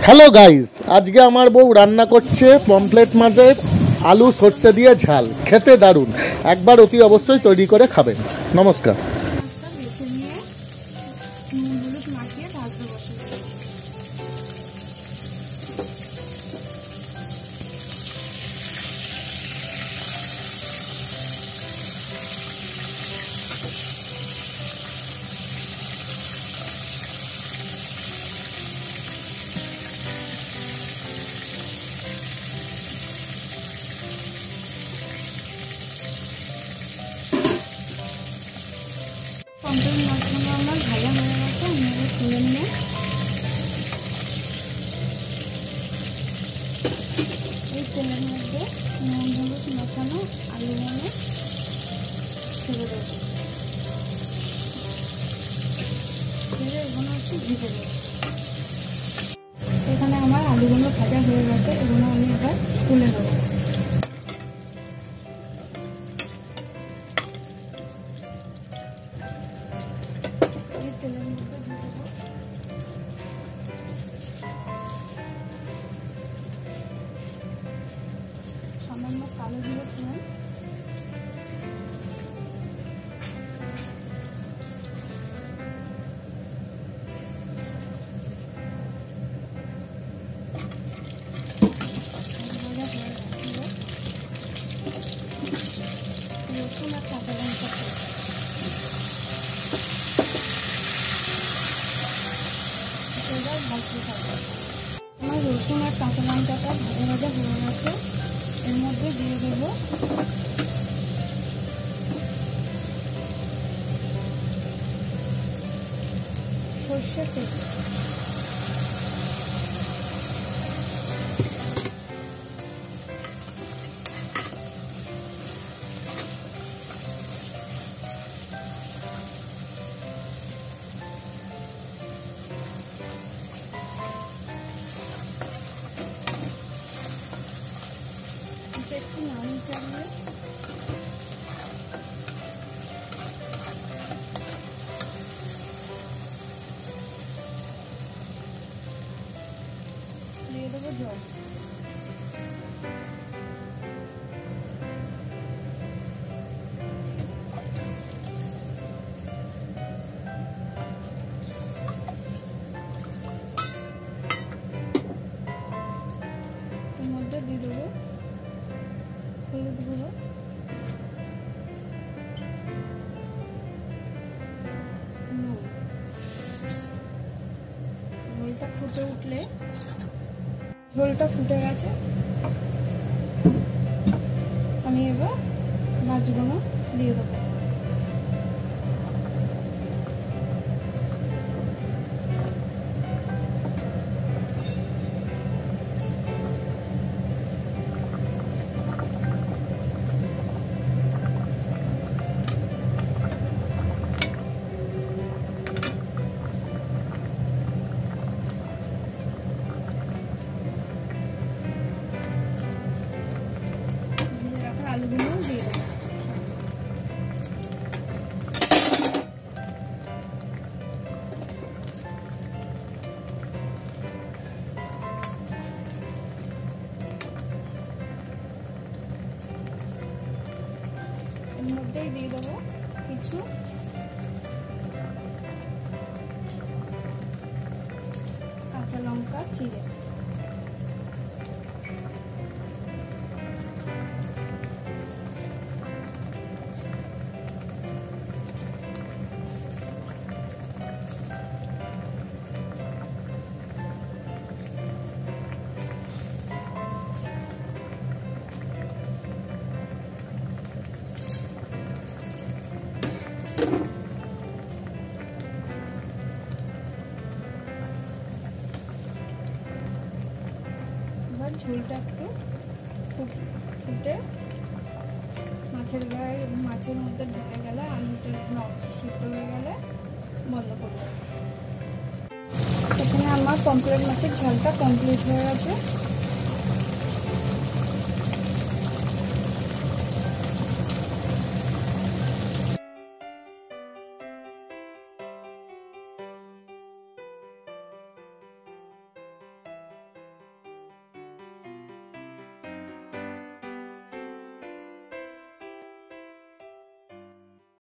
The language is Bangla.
হ্যালো গাইস, আজকে আমার বউ রান্না করছে পমফ্লেট মাছের আলু সর্ষে দিয়ে ঝাল। খেতে দারুণ, একবার অতি অবশ্যই তৈরি করে খাবেন। নমস্কার। পমফ্লেট মাছগুলো আমার ভাজা হয়ে গেছে, আমি এবার তুলে নিয়ে এই তেলের মধ্যে নুন হলুদ মাখানো আলুগুলো ছেড়ে দেবো, ছেড়ে এগুলো একটু ভেজে দেবো। এখানে আমার আলুগুলো ভাজা হয়ে গেছে, এগুলো আমি এবার তুলে নেবো। তেলের মধ্যে দিয়ে দেবো সামান্য কালো জিরে ফোড়ন, রসুন আর কাঁচা লঙ্কা, আমার রসুন আর কাঁচা লঙ্কাটা ভাজা ভাজা হয়ে গেছে, এর মধ্যে দিয়ে দেবো সর্ষের তেল, একটু নাড়িয়ে চালিয়ে দিয়ে দেবো জল। এর মধ্যে দিয়ে দেবো হলুদ গুঁড়ো, নুন। ঝোলটা ফুটে উঠলে, ঝোলটা ফুটে গেছে, আমি এবার মাছগুলো দিয়ে দেবো। আলুগুলো দিয়ে দেবো। এর মধ্যেই দিয়ে দেবো কিছু কাঁচা লঙ্কা চিড়ে, ঝোলটা একটু ফুটে মাছের গায়ে মাছের মধ্যে ঢুকে গেলে, আলুটা সিদ্ধ হয়ে গেলে বন্ধ করবো। এখানে আমার পমফ্লেট মাছের ঝালটা কমপ্লিট হয়ে গেছে।